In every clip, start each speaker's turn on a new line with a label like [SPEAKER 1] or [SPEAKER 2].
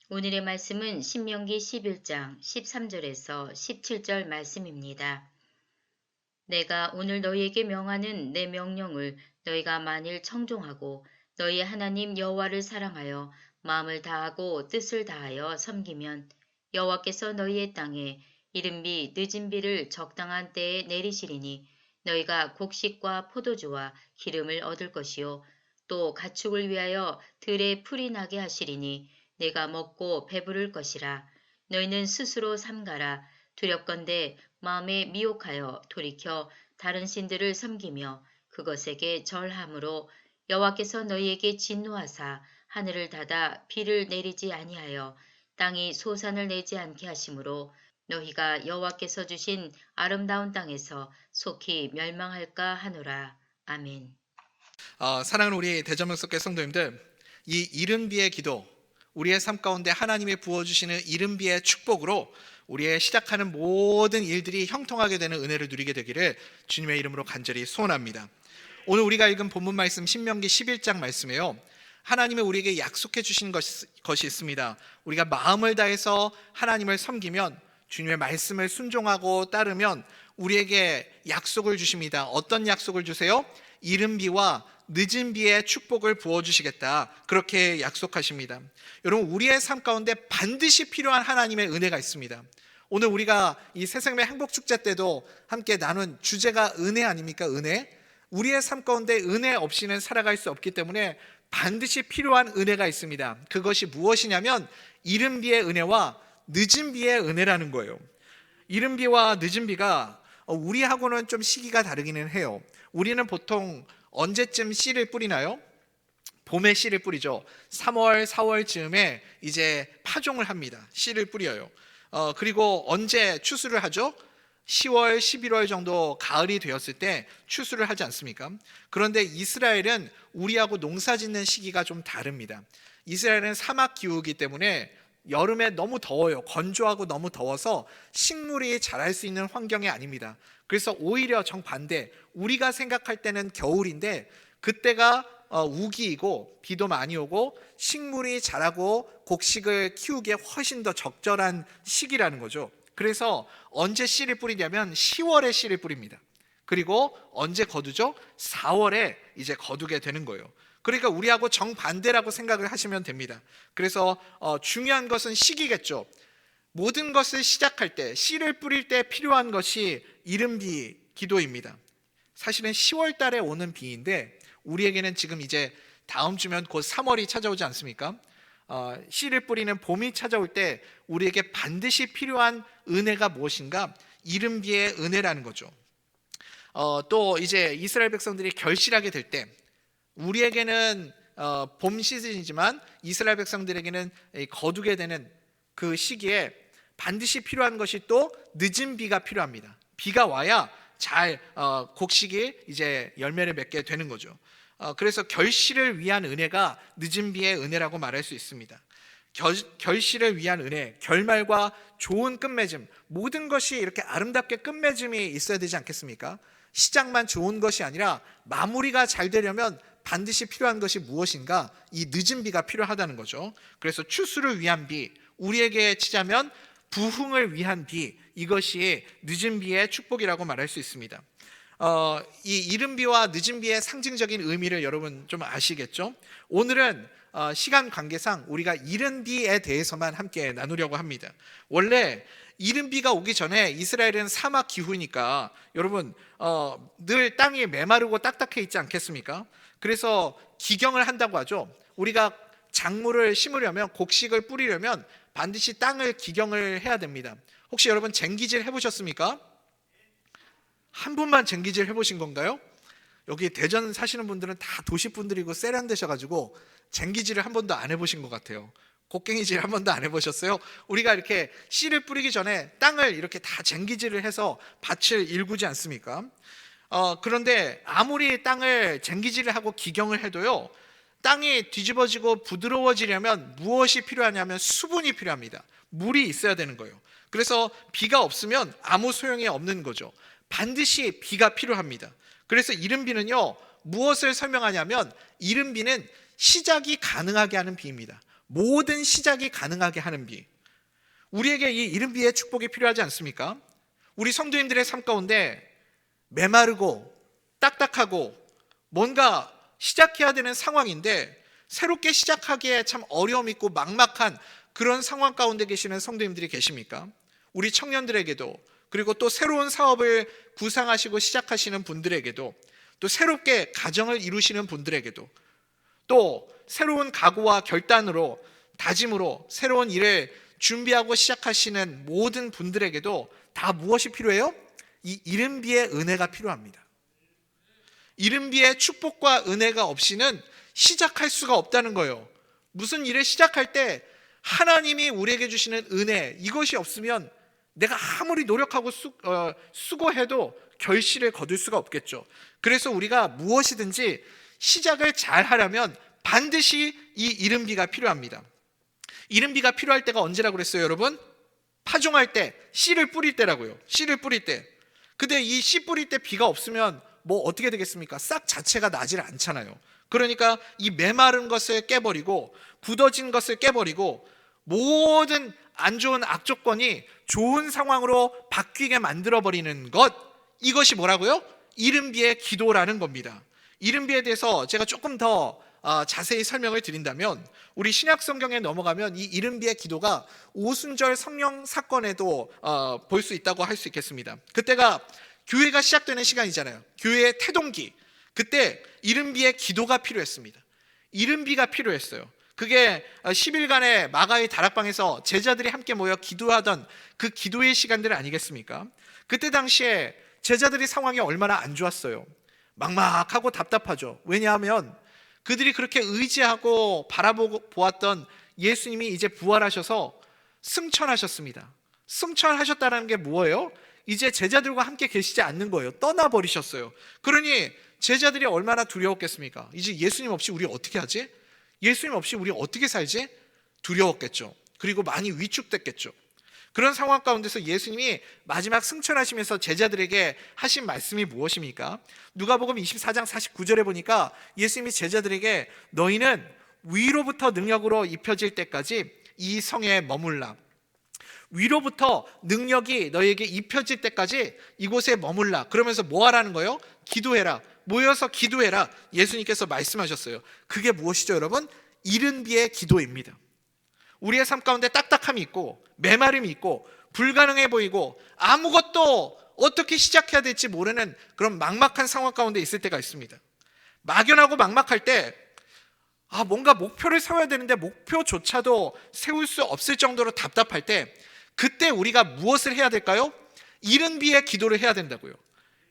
[SPEAKER 1] 오늘의 말씀은 신명기 11장 13절에서 17절 말씀입니다. 내가 오늘 너희에게 명하는 내 명령을 너희가 만일 청종하고 너희 하나님 여호와를 사랑하여 마음을 다하고 뜻을 다하여 섬기면 여호와께서 너희의 땅에 이른 비 늦은 비를 적당한 때에 내리시리니 너희가 곡식과 포도주와 기름을 얻을 것이요 또 가축을 위하여 들에 풀이 나게 하시리니 내가 먹고 배부를 것이라. 너희는 스스로 삼가라. 두렵건대 마음에 미혹하여 돌이켜 다른 신들을 섬기며 그것에게 절함으로 여호와께서 너희에게 진노하사 하늘을 닫아 비를 내리지 아니하여 땅이 소산을 내지 않게 하심으로 너희가 여호와께서 주신 아름다운 땅에서 속히 멸망할까 하노라. 아멘.
[SPEAKER 2] 사랑하는 우리 대전명석회 성도님들, 이 이른비의 기도, 우리의 삶 가운데 하나님이 부어주시는 이른비의 축복으로 우리의 시작하는 모든 일들이 형통하게 되는 은혜를 누리게 되기를 주님의 이름으로 간절히 소원합니다. 오늘 우리가 읽은 본문 말씀 신명기 11장 말씀에요, 하나님이 우리에게 약속해 주신 것이 있습니다. 우리가 마음을 다해서 하나님을 섬기면, 주님의 말씀을 순종하고 따르면 우리에게 약속을 주십니다. 어떤 약속을 주세요? 이른 비와 늦은 비의 축복을 부어주시겠다, 그렇게 약속하십니다. 여러분, 우리의 삶 가운데 반드시 필요한 하나님의 은혜가 있습니다. 오늘 우리가 이 새생명 행복축제 때도 함께 나눈 주제가 은혜 아닙니까? 은혜. 우리의 삶 가운데 은혜 없이는 살아갈 수 없기 때문에 반드시 필요한 은혜가 있습니다. 그것이 무엇이냐면 이른 비의 은혜와 늦은 비의 은혜라는 거예요. 이른 비와 늦은 비가 우리하고는 좀 시기가 다르기는 해요. 우리는 보통 언제쯤 씨를 뿌리나요? 봄에 씨를 뿌리죠. 3월, 4월쯤에 이제 파종을 합니다. 씨를 뿌려요. 그리고 언제 추수를 하죠? 10월, 11월 정도 가을이 되었을 때 추수를 하지 않습니까? 그런데 이스라엘은 우리하고 농사 짓는 시기가 좀 다릅니다. 이스라엘은 사막 기후이기 때문에 여름에 너무 더워요. 건조하고 너무 더워서 식물이 자랄 수 있는 환경이 아닙니다. 그래서 오히려 정반대, 우리가 생각할 때는 겨울인데 그때가 우기이고 비도 많이 오고 식물이 자라고 곡식을 키우기에 훨씬 더 적절한 시기라는 거죠. 그래서 언제 씨를 뿌리냐면 10월에 씨를 뿌립니다. 그리고 언제 거두죠? 4월에 이제 거두게 되는 거예요. 그러니까 우리하고 정반대라고 생각을 하시면 됩니다. 그래서 중요한 것은 시기겠죠. 모든 것을 시작할 때, 씨를 뿌릴 때 필요한 것이 이른비 기도입니다. 사실은 10월 달에 오는 비인데 우리에게는 지금 이제 다음 주면 곧 3월이 찾아오지 않습니까? 씨를 뿌리는 봄이 찾아올 때 우리에게 반드시 필요한 은혜가 무엇인가? 이른비의 은혜라는 거죠. 또 이제 이스라엘 백성들이 결실하게 될 때, 우리에게는 봄 시즌이지만 이스라엘 백성들에게는 거두게 되는 그 시기에 반드시 필요한 것이 또 늦은 비가 필요합니다. 비가 와야 잘 곡식이 이제 열매를 맺게 되는 거죠. 그래서 결실을 위한 은혜가 늦은 비의 은혜라고 말할 수 있습니다. 결실을 위한 은혜, 결말과 좋은 끝맺음, 모든 것이 이렇게 아름답게 끝맺음이 있어야 되지 않겠습니까? 시작만 좋은 것이 아니라 마무리가 잘 되려면 반드시 필요한 것이 무엇인가? 이 늦은 비가 필요하다는 거죠. 그래서 추수를 위한 비, 우리에게 치자면 부흥을 위한 비, 이것이 늦은 비의 축복이라고 말할 수 있습니다. 이 이른 비와 늦은 비의 상징적인 의미를 여러분 좀 아시겠죠? 오늘은 시간 관계상 우리가 이른 비에 대해서만 함께 나누려고 합니다. 원래 이른 비가 오기 전에 이스라엘은 사막 기후니까 여러분 늘 땅이 메마르고 딱딱해 있지 않겠습니까? 그래서 기경을 한다고 하죠. 우리가 작물을 심으려면, 곡식을 뿌리려면 반드시 땅을 기경을 해야 됩니다. 혹시 여러분 쟁기질 해보셨습니까? 한 분만 쟁기질 해보신 건가요? 여기 대전 사시는 분들은 다 도시분들이고 세련되셔가지고 쟁기질을 한 번도 안 해보신 것 같아요. 곡괭이질 한 번도 안 해보셨어요? 우리가 이렇게 씨를 뿌리기 전에 땅을 이렇게 다 쟁기질을 해서 밭을 일구지 않습니까? 그런데 아무리 땅을 쟁기질을 하고 기경을 해도요, 땅이 뒤집어지고 부드러워지려면 무엇이 필요하냐면 수분이 필요합니다. 물이 있어야 되는 거예요. 그래서 비가 없으면 아무 소용이 없는 거죠. 반드시 비가 필요합니다. 그래서 이른 비는요, 무엇을 설명하냐면 이른 비는 시작이 가능하게 하는 비입니다. 모든 시작이 가능하게 하는 비. 우리에게 이 이른 비의 축복이 필요하지 않습니까? 우리 성도님들의 삶 가운데 메마르고 딱딱하고 뭔가 시작해야 되는 상황인데 새롭게 시작하기에 참 어려움 있고 막막한 그런 상황 가운데 계시는 성도님들이 계십니까? 우리 청년들에게도, 그리고 또 새로운 사업을 구상하시고 시작하시는 분들에게도, 또 새롭게 가정을 이루시는 분들에게도, 또 새로운 각오와 결단으로, 다짐으로 새로운 일을 준비하고 시작하시는 모든 분들에게도 다 무엇이 필요해요? 이 이른 비의 은혜가 필요합니다. 이른 비의 축복과 은혜가 없이는 시작할 수가 없다는 거예요. 무슨 일을 시작할 때 하나님이 우리에게 주시는 은혜, 이것이 없으면 내가 아무리 노력하고 수고해도 결실을 거둘 수가 없겠죠. 그래서 우리가 무엇이든지 시작을 잘 하려면 반드시 이 이른 비가 필요합니다. 이른 비가 필요할 때가 언제라고 그랬어요, 여러분? 파종할 때, 씨를 뿌릴 때라고요. 씨를 뿌릴 때. 근데 이 씨 뿌릴 때 비가 없으면 뭐 어떻게 되겠습니까? 싹 자체가 나질 않잖아요. 그러니까 이 메마른 것을 깨버리고 굳어진 것을 깨버리고 모든 안 좋은 악조건이 좋은 상황으로 바뀌게 만들어버리는 것, 이것이 뭐라고요? 이른 비의 기도라는 겁니다. 이른 비에 대해서 제가 조금 더 자세히 설명을 드린다면, 우리 신약 성경에 넘어가면 이 이른 비의 기도가 오순절 성령 사건에도 볼 수 있다고 할 수 있겠습니다. 그때가 교회가 시작되는 시간이잖아요. 교회의 태동기. 그때 이른 비의 기도가 필요했습니다. 이른 비가 필요했어요. 그게 10일간의 마가의 다락방에서 제자들이 함께 모여 기도하던 그 기도의 시간들 아니겠습니까? 그때 당시에 제자들이 상황이 얼마나 안 좋았어요. 막막하고 답답하죠. 왜냐하면 그들이 그렇게 의지하고 바라보았던 예수님이 이제 부활하셔서 승천하셨습니다. 승천하셨다는 게 뭐예요? 이제 제자들과 함께 계시지 않는 거예요. 떠나버리셨어요. 그러니 제자들이 얼마나 두려웠겠습니까? 이제 예수님 없이 우리 어떻게 하지? 예수님 없이 우리 어떻게 살지? 두려웠겠죠. 그리고 많이 위축됐겠죠. 그런 상황 가운데서 예수님이 마지막 승천하시면서 제자들에게 하신 말씀이 무엇입니까? 누가복음 24장 49절에 보니까 예수님이 제자들에게 너희는 위로부터 능력으로 입혀질 때까지 이 성에 머물라. 위로부터 능력이 너희에게 입혀질 때까지 이곳에 머물라. 그러면서 뭐 하라는 거예요? 기도해라. 모여서 기도해라. 예수님께서 말씀하셨어요. 그게 무엇이죠, 여러분? 이른 비의 기도입니다. 우리의 삶 가운데 딱딱함이 있고 메마름이 있고 불가능해 보이고 아무것도 어떻게 시작해야 될지 모르는 그런 막막한 상황 가운데 있을 때가 있습니다. 막연하고 막막할 때 뭔가 목표를 세워야 되는데 목표조차도 세울 수 없을 정도로 답답할 때, 그때 우리가 무엇을 해야 될까요? 이른 비의 기도를 해야 된다고요.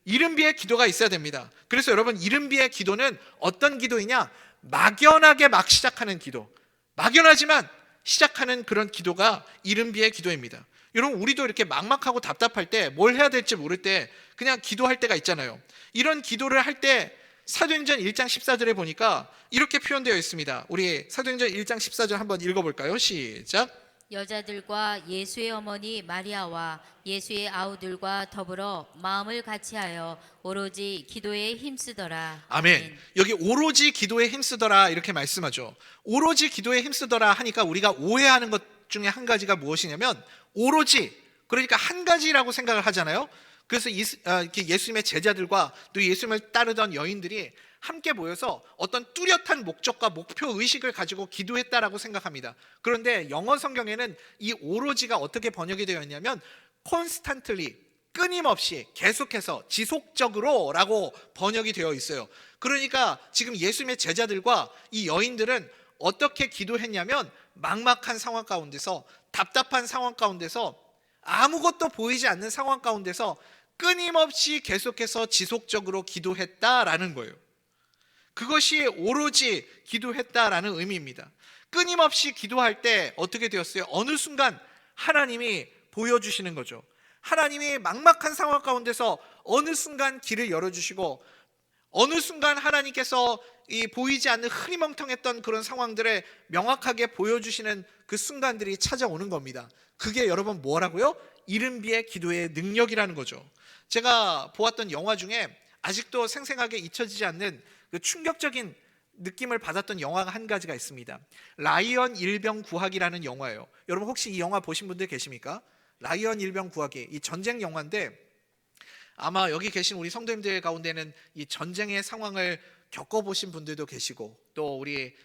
[SPEAKER 2] 이른 비의 기도가 있어야 됩니다. 그래서 여러분, 이른 비의 기도는 어떤 기도이냐? 막연하게 막 시작하는 기도, 막연하지만 시작하는 그런 기도가 이른 비의 기도입니다. 여러분, 우리도 이렇게 막막하고 답답할 때 뭘 해야 될지 모를 때 그냥 기도할 때가 있잖아요. 이런 기도를 할 때 사도행전 1장 14절에 보니까 이렇게 표현되어 있습니다. 우리 사도행전 1장 14절 한번 읽어볼까요? 시작.
[SPEAKER 3] 여자들과 예수의 어머니 마리아와 예수의 아우들과 더불어 마음을 같이하여 오로지 기도에 힘쓰더라.
[SPEAKER 2] 아멘. 여기 오로지 기도에 힘쓰더라 이렇게 말씀하죠. 오로지 기도에 힘쓰더라 하니까 우리가 오해하는 것 중에 한 가지가 무엇이냐면 오로지, 그러니까 한 가지라고 생각을 하잖아요. 그래서 이렇게 예수님의 제자들과 또 예수님을 따르던 여인들이 함께 모여서 어떤 뚜렷한 목적과 목표 의식을 가지고 기도했다라고 생각합니다. 그런데 영어 성경에는 이 오로지가 어떻게 번역이 되어 있냐면 constantly, 끊임없이, 계속해서, 지속적으로 라고 번역이 되어 있어요. 그러니까 지금 예수님의 제자들과 이 여인들은 어떻게 기도했냐면 막막한 상황 가운데서, 답답한 상황 가운데서, 아무것도 보이지 않는 상황 가운데서 끊임없이 계속해서 지속적으로 기도했다라는 거예요. 그것이 오로지 기도했다라는 의미입니다. 끊임없이 기도할 때 어떻게 되었어요? 어느 순간 하나님이 보여주시는 거죠. 하나님이 막막한 상황 가운데서 어느 순간 길을 열어주시고, 어느 순간 하나님께서 이 보이지 않는 흐리멍텅했던 그런 상황들을 명확하게 보여주시는 그 순간들이 찾아오는 겁니다. 그게 여러분 뭐라고요? 이른 비의 기도의 능력이라는 거죠. 제가 보았던 영화 중에 아직도 생생하게 잊혀지지 않는 그 충격적인 느낌을 받았던 영화가 한 가지가 있습니다. 라이언 일병 구하기라는 영화예요. 여러분 혹시 이 영화 보신 분들 계십니까? 라이언 일병 구하기, 이 전쟁 영화인데 아마 여기 계신 우리 성도님들 가운데는 이 전쟁의 상황을 겪어보신 분들도 계시고 또 우리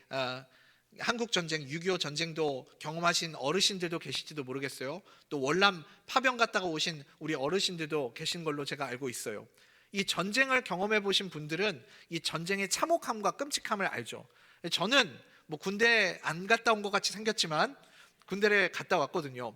[SPEAKER 2] 한국 전쟁, 6.25 전쟁도 경험하신 어르신들도 계실지도 모르겠어요. 또 월남 파병 갔다가 오신 우리 어르신들도 계신 걸로 제가 알고 있어요. 이 전쟁을 경험해 보신 분들은 이 전쟁의 참혹함과 끔찍함을 알죠. 저는 뭐 군대 안 갔다 온 것 같이 생겼지만 군대를 갔다 왔거든요.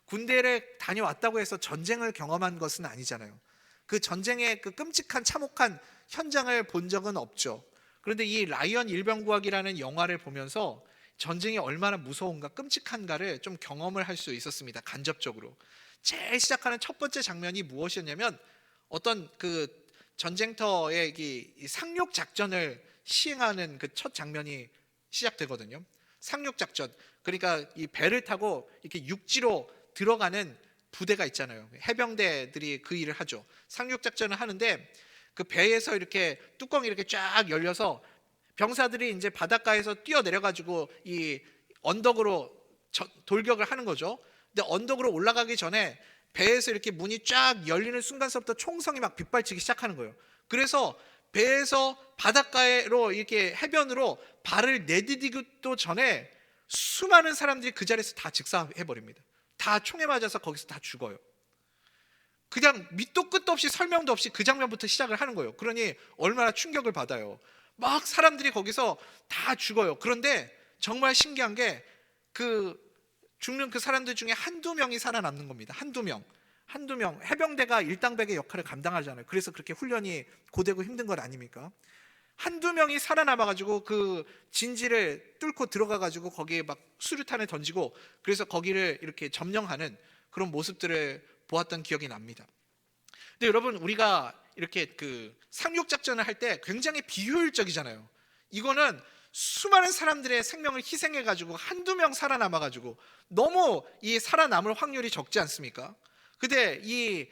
[SPEAKER 2] 군대를 다녀왔다고 해서 전쟁을 경험한 것은 아니잖아요. 그 전쟁의 그 끔찍한 참혹한 현장을 본 적은 없죠. 그런데 이 라이언 일병구하기라는 영화를 보면서 전쟁이 얼마나 무서운가 끔찍한가를 좀 경험을 할 수 있었습니다. 간접적으로. 제일 시작하는 첫 번째 장면이 무엇이었냐면 어떤 그 전쟁터의 이 상륙 작전을 시행하는 그 첫 장면이 시작되거든요. 상륙 작전. 그러니까 이 배를 타고 이렇게 육지로 들어가는 부대가 있잖아요. 해병대들이 그 일을 하죠. 상륙 작전을 하는데 그 배에서 이렇게 뚜껑이 이렇게 쫙 열려서 병사들이 이제 바닷가에서 뛰어내려 가지고 이 언덕으로 돌격을 하는 거죠. 근데 언덕으로 올라가기 전에 배에서 이렇게 문이 쫙 열리는 순간서부터 총성이 막 빗발치기 시작하는 거예요. 그래서 배에서 바닷가로 이렇게 해변으로 발을 내디디기도 전에 수많은 사람들이 그 자리에서 다 즉사해 버립니다. 다 총에 맞아서 거기서 다 죽어요. 그냥 밑도 끝도 없이 설명도 없이 그 장면부터 시작을 하는 거예요. 그러니 얼마나 충격을 받아요. 막 사람들이 거기서 다 죽어요. 그런데 정말 신기한 게 그 죽는 그 사람들 중에 한두 명이 살아남는 겁니다. 한두 명. 해병대가 일당백의 역할을 감당하잖아요. 그래서 그렇게 훈련이 고되고 힘든 것 아닙니까? 한두 명이 살아남아가지고 그 진지를 뚫고 들어가가지고 거기에 막 수류탄을 던지고 그래서 거기를 이렇게 점령하는 그런 모습들을 보았던 기억이 납니다. 근데 여러분 우리가 이렇게 그 상륙작전을 할 때 굉장히 비효율적이잖아요. 이거는 수많은 사람들의 생명을 희생해가지고 한두 명 살아남아가지고 너무 이 살아남을 확률이 적지 않습니까? 근데 이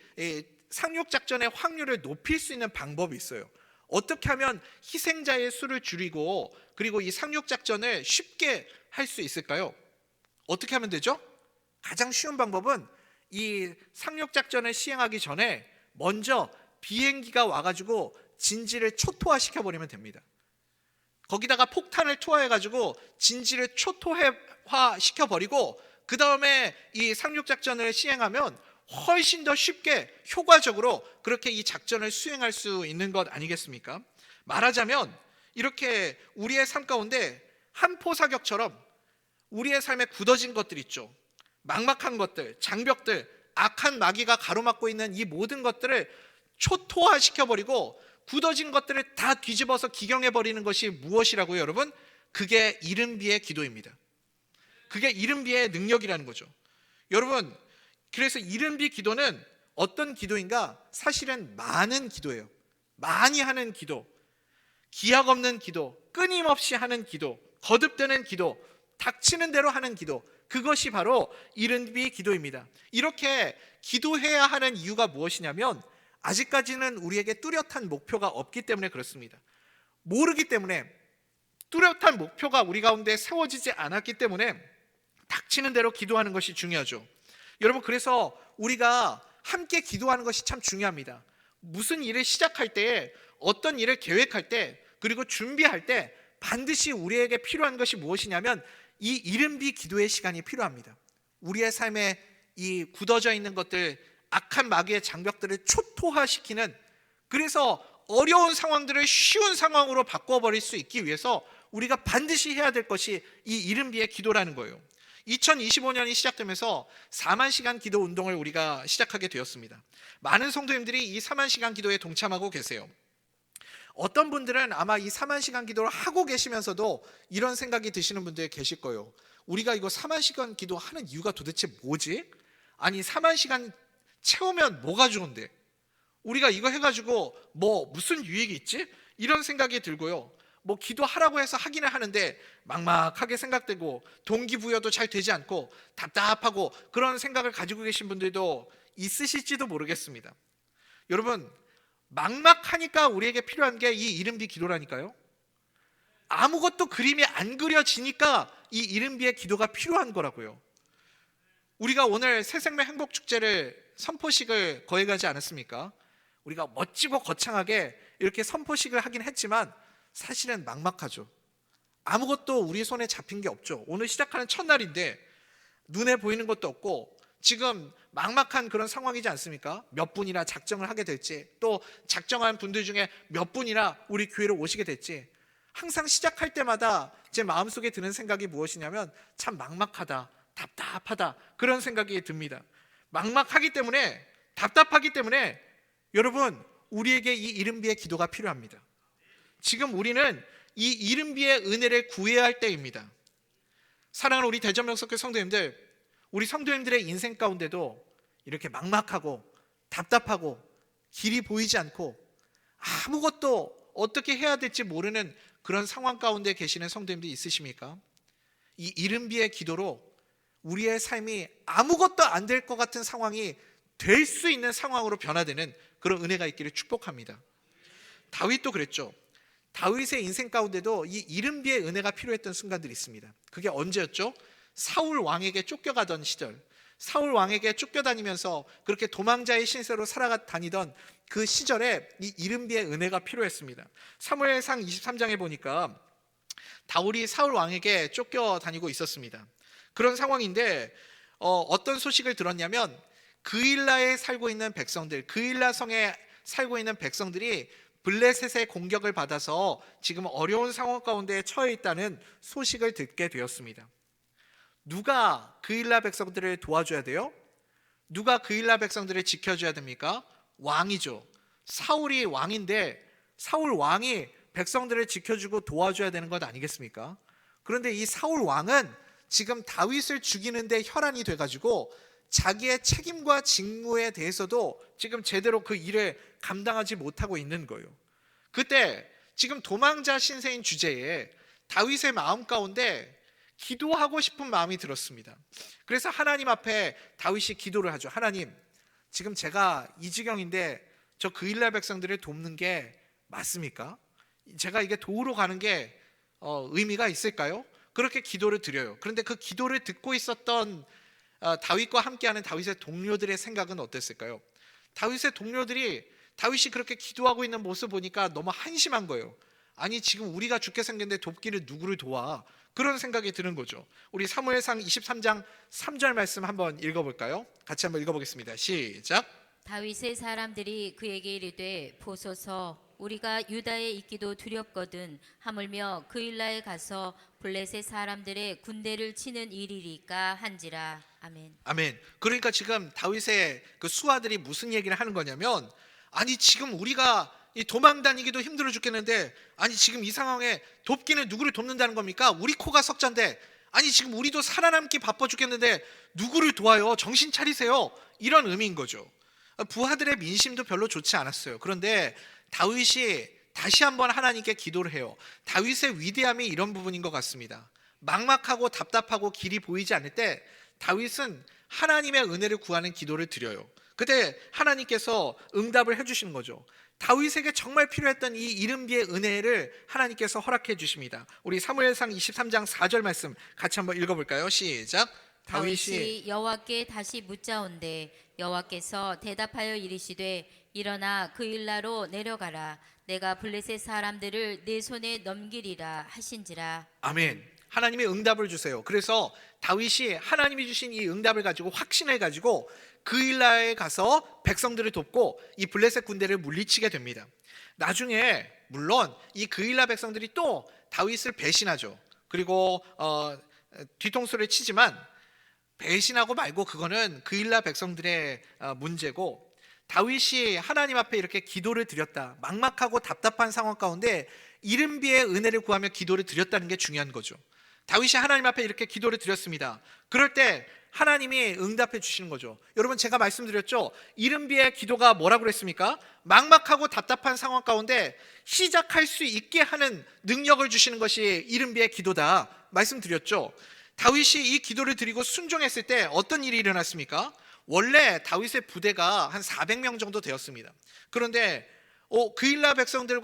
[SPEAKER 2] 상륙작전의 확률을 높일 수 있는 방법이 있어요. 어떻게 하면 희생자의 수를 줄이고 그리고 이 상륙작전을 쉽게 할 수 있을까요? 어떻게 하면 되죠? 가장 쉬운 방법은 이 상륙작전을 시행하기 전에 먼저 비행기가 와가지고 진지를 초토화시켜 버리면 됩니다. 거기다가 폭탄을 투하해가지고 진지를 초토화시켜 버리고 그 다음에 이 상륙작전을 시행하면 훨씬 더 쉽게 효과적으로 그렇게 이 작전을 수행할 수 있는 것 아니겠습니까? 말하자면 이렇게 우리의 삶 가운데 한포사격처럼 우리의 삶에 굳어진 것들 있죠. 막막한 것들, 장벽들, 악한 마귀가 가로막고 있는 이 모든 것들을 초토화시켜버리고 굳어진 것들을 다 뒤집어서 기경해버리는 것이 무엇이라고요, 여러분? 그게 이른비의 기도입니다. 그게 이른비의 능력이라는 거죠. 여러분, 그래서 이른비 기도는 어떤 기도인가? 사실은 많은 기도예요. 많이 하는 기도, 기약 없는 기도, 끊임없이 하는 기도, 거듭되는 기도, 닥치는 대로 하는 기도, 그것이 바로 이른비 기도입니다. 이렇게 기도해야 하는 이유가 무엇이냐면 아직까지는 우리에게 뚜렷한 목표가 없기 때문에 그렇습니다. 모르기 때문에 뚜렷한 목표가 우리 가운데 세워지지 않았기 때문에 닥치는 대로 기도하는 것이 중요하죠. 여러분 그래서 우리가 함께 기도하는 것이 참 중요합니다. 무슨 일을 시작할 때 어떤 일을 계획할 때 그리고 준비할 때 반드시 우리에게 필요한 것이 무엇이냐면 이 이른비 기도의 시간이 필요합니다. 우리의 삶에 이 굳어져 있는 것들 악한 마귀의 장벽들을 초토화시키는 그래서 어려운 상황들을 쉬운 상황으로 바꿔버릴 수 있기 위해서 우리가 반드시 해야 될 것이 이 이른비의 기도라는 거예요. 2025년이 시작되면서 4만 시간 기도 운동을 우리가 시작하게 되었습니다. 많은 성도님들이 이 4만 시간 기도에 동참하고 계세요. 어떤 분들은 아마 이 4만 시간 기도를 하고 계시면서도 이런 생각이 드시는 분들 계실 거예요. 우리가 이거 4만 시간 기도하는 이유가 도대체 뭐지? 아니 4만 시간 채우면 뭐가 좋은데? 우리가 이거 해가지고 뭐 무슨 유익이 있지? 이런 생각이 들고요. 뭐 기도하라고 해서 하기는 하는데 막막하게 생각되고 동기부여도 잘 되지 않고 답답하고 그런 생각을 가지고 계신 분들도 있으실지도 모르겠습니다. 여러분 막막하니까 우리에게 필요한 게 이 이른비 기도라니까요. 아무것도 그림이 안 그려지니까 이 이른비의 기도가 필요한 거라고요. 우리가 오늘 새생명 행복축제를 선포식을 거행하지 않았습니까? 우리가 멋지고 거창하게 이렇게 선포식을 하긴 했지만 사실은 막막하죠. 아무것도 우리 손에 잡힌 게 없죠. 오늘 시작하는 첫날인데 눈에 보이는 것도 없고 지금 막막한 그런 상황이지 않습니까? 몇 분이나 작정을 하게 될지, 또 작정한 분들 중에 몇 분이나 우리 교회로 오시게 될지, 항상 시작할 때마다 제 마음속에 드는 생각이 무엇이냐면 참 막막하다, 답답하다, 그런 생각이 듭니다. 막막하기 때문에, 답답하기 때문에 여러분, 우리에게 이 이른비의 기도가 필요합니다. 지금 우리는 이 이른비의 은혜를 구해야 할 때입니다. 사랑하는 우리 대전명석교 성도님들, 우리 성도님들의 인생 가운데도 이렇게 막막하고 답답하고 길이 보이지 않고 아무것도 어떻게 해야 될지 모르는 그런 상황 가운데 계시는 성도님들이 있으십니까? 이 이른비의 기도로 우리의 삶이 아무것도 안 될 것 같은 상황이 될 수 있는 상황으로 변화되는 그런 은혜가 있기를 축복합니다. 다윗도 그랬죠. 다윗의 인생 가운데도 이 이른비의 은혜가 필요했던 순간들이 있습니다. 그게 언제였죠? 사울 왕에게 쫓겨가던 시절, 사울 왕에게 쫓겨다니면서 그렇게 도망자의 신세로 살아다니던 그 시절에 이 이른비의 은혜가 필요했습니다. 사무엘상 23장에 보니까 다윗이 사울 왕에게 쫓겨다니고 있었습니다. 그런 상황인데 어떤 소식을 들었냐면 그일라에 살고 있는 백성들, 그일라 성에 살고 있는 백성들이 블레셋의 공격을 받아서 지금 어려운 상황 가운데 처해 있다는 소식을 듣게 되었습니다. 누가 그일라 백성들을 도와줘야 돼요? 누가 그일라 백성들을 지켜줘야 됩니까? 왕이죠. 사울이 왕인데 사울 왕이 백성들을 지켜주고 도와줘야 되는 것 아니겠습니까? 그런데 이 사울 왕은 지금 다윗을 죽이는데 혈안이 돼가지고 자기의 책임과 직무에 대해서도 지금 제대로 그 일을 감당하지 못하고 있는 거예요. 그때 지금 도망자 신세인 주제에 다윗의 마음 가운데 기도하고 싶은 마음이 들었습니다. 그래서 하나님 앞에 다윗이 기도를 하죠. 하나님, 지금 제가 이 지경인데 저 그일라 백성들을 돕는 게 맞습니까? 제가 이게 도우러 가는 게 의미가 있을까요? 그렇게 기도를 드려요. 그런데 그 기도를 듣고 있었던 다윗과 함께하는 다윗의 동료들의 생각은 어땠을까요? 다윗의 동료들이 다윗이 그렇게 기도하고 있는 모습 보니까 너무 한심한 거예요. 아니 지금 우리가 죽게 생겼는데 돕기를 누구를 도와? 그런 생각이 드는 거죠. 우리 사무엘상 23장 3절 말씀 한번 읽어볼까요? 같이 한번 읽어보겠습니다. 시작.
[SPEAKER 3] 다윗의 사람들이 그에게 이르되 보소서 우리가 유다에 있기도 두렵거든 하물며 그일라에 가서 블레셋 사람들의 군대를 치는 일이리까 한지라. 아멘.
[SPEAKER 2] 아멘. 그러니까 지금 다윗의 그 수하들이 무슨 얘기를 하는 거냐면, 아니 지금 우리가 이 도망 다니기도 힘들어 죽겠는데, 아니 지금 이 상황에 돕기는 누구를 돕는다는 겁니까? 우리 코가 석잔데, 아니 지금 우리도 살아남기 바빠 죽겠는데 누구를 도와요? 정신 차리세요. 이런 의미인 거죠. 부하들의 민심도 별로 좋지 않았어요. 그런데 다윗이 다시 한번 하나님께 기도를 해요. 다윗의 위대함이 이런 부분인 것 같습니다. 막막하고 답답하고 길이 보이지 않을 때 다윗은 하나님의 은혜를 구하는 기도를 드려요. 그때 하나님께서 응답을 해주시는 거죠. 다윗에게 정말 필요했던 이 이른비의 은혜를 하나님께서 허락해 주십니다. 우리 사무엘상 23장 4절 말씀 같이 한번 읽어볼까요? 시작.
[SPEAKER 3] 다윗이 여호와께 다시 묻자온대 여호와께서 대답하여 이르시되 일어나 그일라로 내려가라 내가 블레셋 사람들을 내 손에 넘기리라 하신지라.
[SPEAKER 2] 아멘. 하나님의 응답을 주세요. 그래서 다윗이 하나님이 주신 이 응답을 가지고 확신을 가지고 그일라에 가서 백성들을 돕고 이 블레셋 군대를 물리치게 됩니다. 나중에 물론 이 그일라 백성들이 또 다윗을 배신하죠. 그리고 뒤통수를 치지만 배신하고 말고 그거는 그일라 백성들의 문제고, 다윗이 하나님 앞에 이렇게 기도를 드렸다. 막막하고 답답한 상황 가운데 이른비의 은혜를 구하며 기도를 드렸다는 게 중요한 거죠. 다윗이 하나님 앞에 이렇게 기도를 드렸습니다. 그럴 때 하나님이 응답해 주시는 거죠. 여러분 제가 말씀드렸죠. 이른비의 기도가 뭐라고 그랬습니까? 막막하고 답답한 상황 가운데 시작할 수 있게 하는 능력을 주시는 것이 이른비의 기도다 말씀드렸죠. 다윗이 이 기도를 드리고 순종했을 때 어떤 일이 일어났습니까? 원래 다윗의 부대가 한 400명 정도 되었습니다. 그런데 그일라 백성들을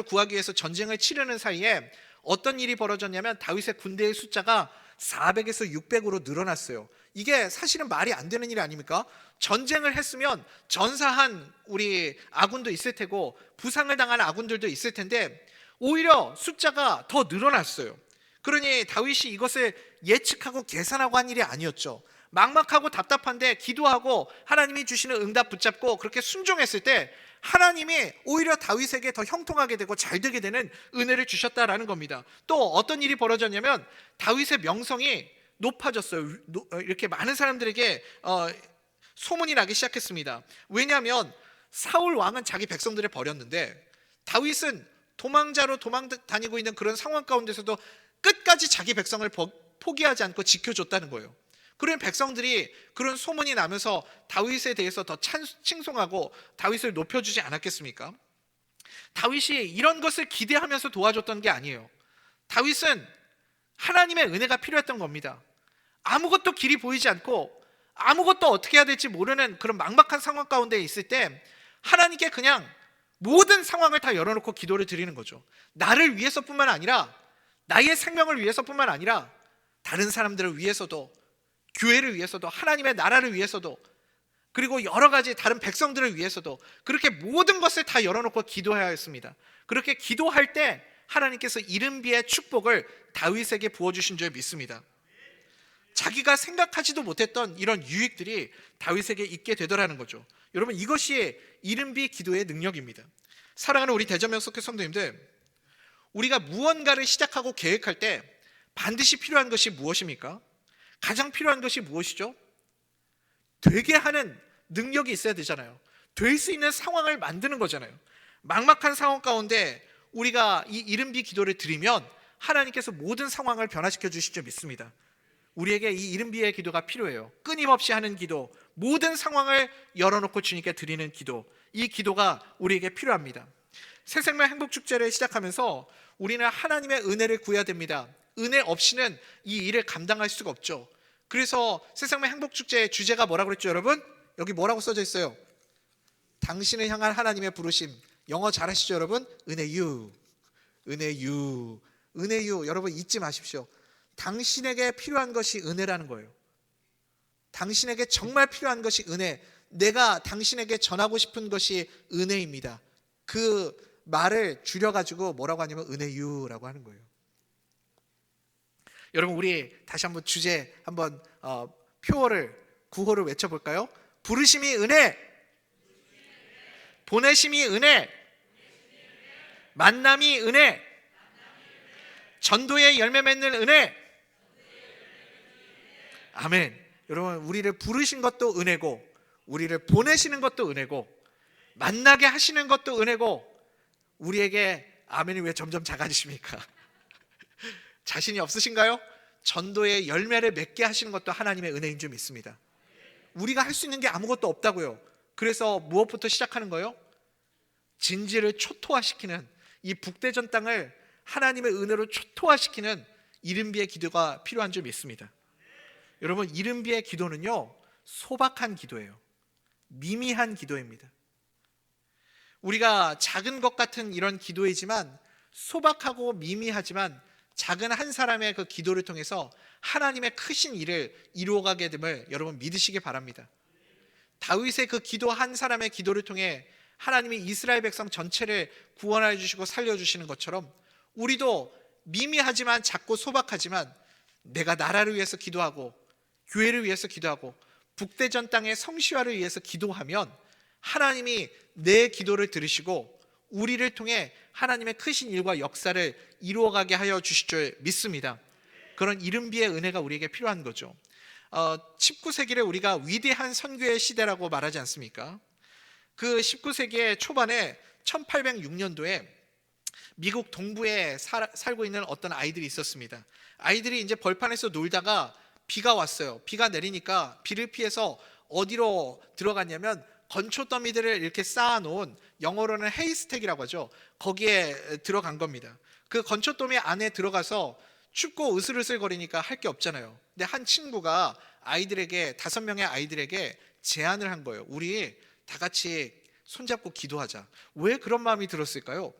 [SPEAKER 2] 구하기 위해서 전쟁을 치르는 사이에 어떤 일이 벌어졌냐면 다윗의 군대의 숫자가 400에서 600으로 늘어났어요. 이게 사실은 말이 안 되는 일 아닙니까? 전쟁을 했으면 전사한 우리 아군도 있을 테고 부상을 당한 아군들도 있을 텐데 오히려 숫자가 더 늘어났어요. 그러니 다윗이 이것을 예측하고 계산하고 한 일이 아니었죠. 막막하고 답답한데 기도하고 하나님이 주시는 응답 붙잡고 그렇게 순종했을 때 하나님이 오히려 다윗에게 더 형통하게 되고 잘 되게 되는 은혜를 주셨다라는 겁니다. 또 어떤 일이 벌어졌냐면 다윗의 명성이 높아졌어요. 이렇게 많은 사람들에게 소문이 나기 시작했습니다. 왜냐하면 사울 왕은 자기 백성들을 버렸는데 다윗은 도망자로 도망 다니고 있는 그런 상황 가운데서도 끝까지 자기 백성을 포기하지 않고 지켜줬다는 거예요. 그런 백성들이 그런 소문이 나면서 다윗에 대해서 더 칭송하고 다윗을 높여주지 않았겠습니까? 다윗이 이런 것을 기대하면서 도와줬던 게 아니에요. 다윗은 하나님의 은혜가 필요했던 겁니다. 아무것도 길이 보이지 않고 아무것도 어떻게 해야 될지 모르는 그런 막막한 상황 가운데 있을 때 하나님께 그냥 모든 상황을 다 열어놓고 기도를 드리는 거죠. 나를 위해서뿐만 아니라 나의 생명을 위해서뿐만 아니라 다른 사람들을 위해서도 교회를 위해서도 하나님의 나라를 위해서도 그리고 여러 가지 다른 백성들을 위해서도 그렇게 모든 것을 다 열어놓고 기도해야 했습니다. 그렇게 기도할 때 하나님께서 이른비의 축복을 다윗에게 부어주신 줄 믿습니다. 자기가 생각하지도 못했던 이런 유익들이 다윗에게 있게 되더라는 거죠. 여러분, 이것이 이른비 기도의 능력입니다. 사랑하는 우리 대전명석회 성도님들, 우리가 무언가를 시작하고 계획할 때 반드시 필요한 것이 무엇입니까? 가장 필요한 것이 무엇이죠? 되게 하는 능력이 있어야 되잖아요. 될 수 있는 상황을 만드는 거잖아요. 막막한 상황 가운데 우리가 이 이른비 기도를 드리면 하나님께서 모든 상황을 변화시켜 주실 줄 믿습니다. 우리에게 이 이른비의 기도가 필요해요. 끊임없이 하는 기도, 모든 상황을 열어놓고 주님께 드리는 기도, 이 기도가 우리에게 필요합니다. 새생명 행복축제를 시작하면서 우리는 하나님의 은혜를 구해야 됩니다. 은혜 없이는 이 일을 감당할 수가 없죠. 그래서 새생명 행복축제의 주제가 뭐라고 그랬죠, 여러분? 여기 뭐라고 써져 있어요? 당신을 향한 하나님의 부르심. 영어 잘하시죠, 여러분? 은혜유. 은혜유. 은혜유. 여러분 잊지 마십시오. 당신에게 필요한 것이 은혜라는 거예요. 당신에게 정말 필요한 것이 은혜. 내가 당신에게 전하고 싶은 것이 은혜입니다. 그 말을 줄여가지고 뭐라고 하냐면 은혜유라고 하는 거예요. 여러분, 우리 다시 한번 주제 한번 구호를 외쳐볼까요? 부르심이 은혜, 보내심이 은혜, 만남이 은혜, 전도의 열매 맺는 은혜. 아멘. 여러분, 우리를 부르신 것도 은혜고 우리를 보내시는 것도 은혜고 만나게 하시는 것도 은혜고 우리에게 아멘이 왜 점점 작아지십니까? 자신이 없으신가요? 전도의 열매를 맺게 하시는 것도 하나님의 은혜인 줄 믿습니다. 우리가 할 수 있는 게 아무것도 없다고요. 그래서 무엇부터 시작하는 거예요? 진지를 초토화시키는 이 북대전 땅을 하나님의 은혜로 초토화시키는 이른비의 기도가 필요한 줄 믿습니다. 여러분, 이른비의 기도는요, 소박한 기도예요. 미미한 기도입니다. 우리가 작은 것 같은 이런 기도이지만 소박하고 미미하지만 작은 한 사람의 그 기도를 통해서 하나님의 크신 일을 이루어가게 됨을 여러분 믿으시기 바랍니다. 다윗의 그 기도 한 사람의 기도를 통해 하나님이 이스라엘 백성 전체를 구원하여 주시고 살려주시는 것처럼 우리도 미미하지만 작고 소박하지만 내가 나라를 위해서 기도하고 교회를 위해서 기도하고 북대전 땅의 성시화를 위해서 기도하면 하나님이 내 기도를 들으시고 우리를 통해 하나님의 크신 일과 역사를 이루어가게 하여 주실 줄 믿습니다. 그런 이른비의 은혜가 우리에게 필요한 거죠. 19세기를 우리가 위대한 선교의 시대라고 말하지 않습니까? 그 19세기의 초반에 1806년도에 미국 동부에 살고 있는 어떤 아이들이 있었습니다. 아이들이 이제 벌판에서 놀다가 비가 왔어요. 비가 내리니까 비를 피해서 어디로 들어갔냐면 건초 더미들을 이렇게 쌓아놓은, 영어로는 헤이스택이라고 하죠. 거기에 들어간 겁니다. 그 건초 더미 안에 들어가서 춥고 으슬으슬거리니까 할 게 없잖아요. 근데 한 친구가 아이들에게, 5명의 아이들에게 제안을 한 거예요. 우리 다 같이 손잡고 기도하자. 왜 그런 마음이 들었을까요?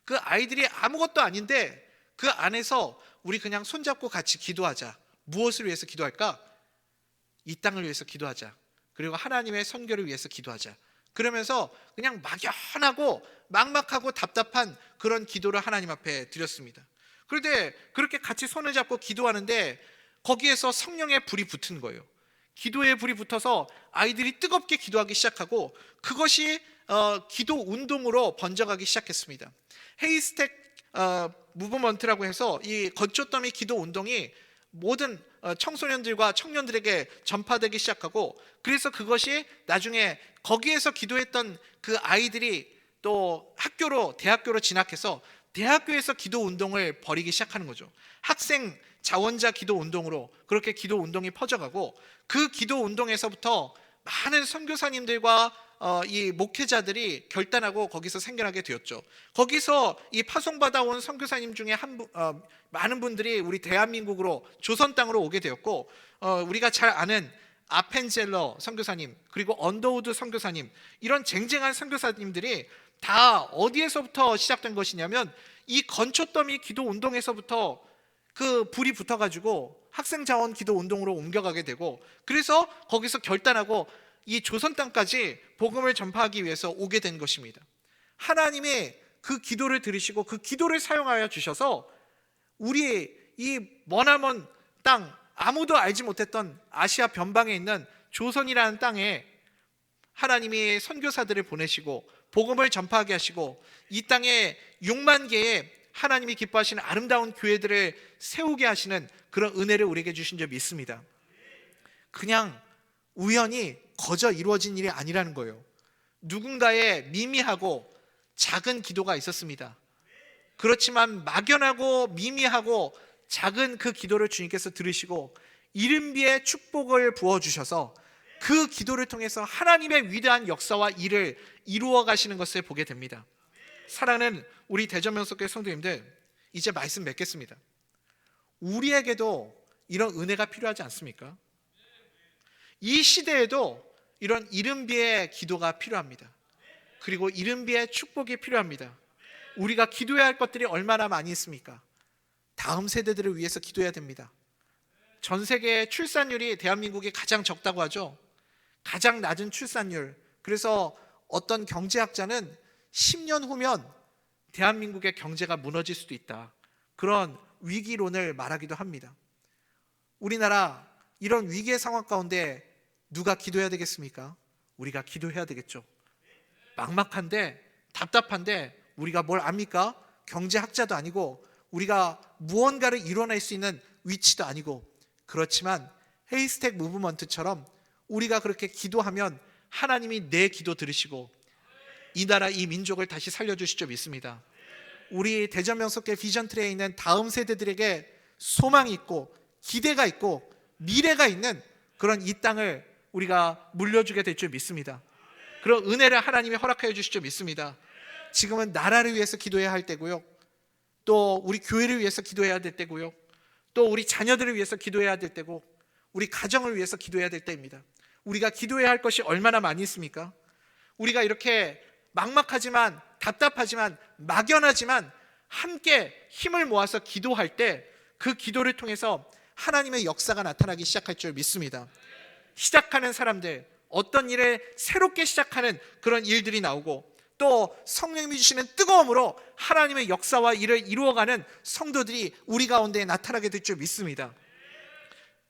[SPEAKER 2] 그 아이들이 아무것도 아닌데 그 안에서 우리 그냥 손잡고 같이 기도하자. 무엇을 위해서 기도할까? 이 땅을 위해서 기도하자. 그리고 하나님의 선교를 위해서 기도하자. 그러면서 그냥 막연하고 막막하고 답답한 그런 기도를 하나님 앞에 드렸습니다. 그런데 그렇게 같이 손을 잡고 기도하는데 거기에서 성령의 불이 붙은 거예요. 기도의 불이 붙어서 아이들이 뜨겁게 기도하기 시작하고 그것이 기도 운동으로 번져가기 시작했습니다. 헤이스택 무브먼트라고 해서 이 건초더미 기도 운동이 모든 청소년들과 청년들에게 전파되기 시작하고 그래서 그것이 나중에 거기에서 기도했던 그 아이들이 또 학교로 대학교로 진학해서 대학교에서 기도 운동을 벌이기 시작하는 거죠. 학생 자원자 기도 운동으로 그렇게 기도 운동이 퍼져가고 그 기도 운동에서부터 많은 선교사님들과 이 목회자들이 결단하고 거기서 생겨나게 되었죠. 거기서 이 파송받아 온 선교사님 중에 많은 분들이 우리 대한민국으로 조선 땅으로 오게 되었고 우리가 잘 아는 아펜젤러 선교사님 그리고 언더우드 선교사님 이런 쟁쟁한 선교사님들이 다 어디에서부터 시작된 것이냐면 이 건초더미 기도 운동에서부터 그 불이 붙어가지고 학생자원 기도 운동으로 옮겨가게 되고 그래서 거기서 결단하고 이 조선 땅까지 복음을 전파하기 위해서 오게 된 것입니다. 하나님이 그 기도를 들으시고 그 기도를 사용하여 주셔서 우리 이 머나먼 땅 아무도 알지 못했던 아시아 변방에 있는 조선이라는 땅에 하나님이 선교사들을 보내시고 복음을 전파하게 하시고 이 땅에 6만 개의 하나님이 기뻐하시는 아름다운 교회들을 세우게 하시는 그런 은혜를 우리에게 주신 줄 믿습니다. 그냥 우연히 거저 이루어진 일이 아니라는 거예요. 누군가의 미미하고 작은 기도가 있었습니다. 그렇지만 막연하고 미미하고 작은 그 기도를 주님께서 들으시고 이른비의 축복을 부어주셔서 그 기도를 통해서 하나님의 위대한 역사와 일을 이루어 가시는 것을 보게 됩니다. 사랑하는 우리 대전명석교회 성도님들, 이제 말씀 맺겠습니다. 우리에게도 이런 은혜가 필요하지 않습니까? 이 시대에도 이런 이른비의 기도가 필요합니다. 그리고 이른비의 축복이 필요합니다. 우리가 기도해야 할 것들이 얼마나 많이 있습니까? 다음 세대들을 위해서 기도해야 됩니다. 전 세계의 출산율이 대한민국이 가장 적다고 하죠. 가장 낮은 출산율. 그래서 어떤 경제학자는 10년 후면 대한민국의 경제가 무너질 수도 있다. 그런 위기론을 말하기도 합니다. 우리나라 이런 위기의 상황 가운데 누가 기도해야 되겠습니까? 우리가 기도해야 되겠죠. 막막한데 답답한데 우리가 뭘 압니까? 경제학자도 아니고 우리가 무언가를 이뤄낼 수 있는 위치도 아니고 그렇지만 헤이스택 무브먼트처럼 우리가 그렇게 기도하면 하나님이 내 기도 들으시고 이 나라 이 민족을 다시 살려주실 줄 믿습니다. 우리 대전명석교회 비전트리에 있는 다음 세대들에게 소망이 있고 기대가 있고 미래가 있는 그런 이 땅을 우리가 물려주게 될 줄 믿습니다. 그런 은혜를 하나님이 허락하여 주실 줄 믿습니다. 지금은 나라를 위해서 기도해야 할 때고요. 또 우리 교회를 위해서 기도해야 될 때고요. 또 우리 자녀들을 위해서 기도해야 될 때고 우리 가정을 위해서 기도해야 될 때입니다. 우리가 기도해야 할 것이 얼마나 많이 있습니까? 우리가 이렇게 막막하지만 답답하지만 막연하지만 함께 힘을 모아서 기도할 때 그 기도를 통해서 하나님의 역사가 나타나기 시작할 줄 믿습니다. 시작하는 사람들, 어떤 일을 새롭게 시작하는 그런 일들이 나오고 또 성령님이 주시는 뜨거움으로 하나님의 역사와 일을 이루어가는 성도들이 우리 가운데 나타나게 될 줄 믿습니다.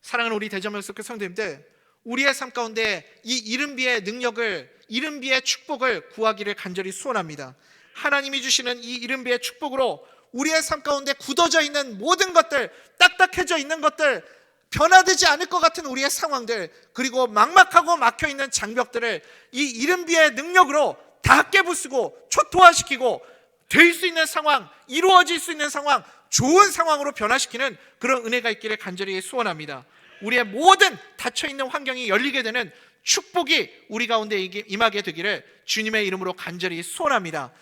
[SPEAKER 2] 사랑하는 우리 대전명석교회 성도님들, 우리의 삶 가운데 이 이른비의 능력을, 이른비의 축복을 구하기를 간절히 소원합니다. 하나님이 주시는 이 이른비의 축복으로 우리의 삶 가운데 굳어져 있는 모든 것들, 딱딱해져 있는 것들, 변화되지 않을 것 같은 우리의 상황들, 그리고 막막하고 막혀있는 장벽들을 이 이른비의 능력으로 다 깨부수고 초토화시키고 될 수 있는 상황, 이루어질 수 있는 상황, 좋은 상황으로 변화시키는 그런 은혜가 있기를 간절히 소원합니다. 우리의 모든 닫혀있는 환경이 열리게 되는 축복이 우리 가운데 임하게 되기를 주님의 이름으로 간절히 소원합니다.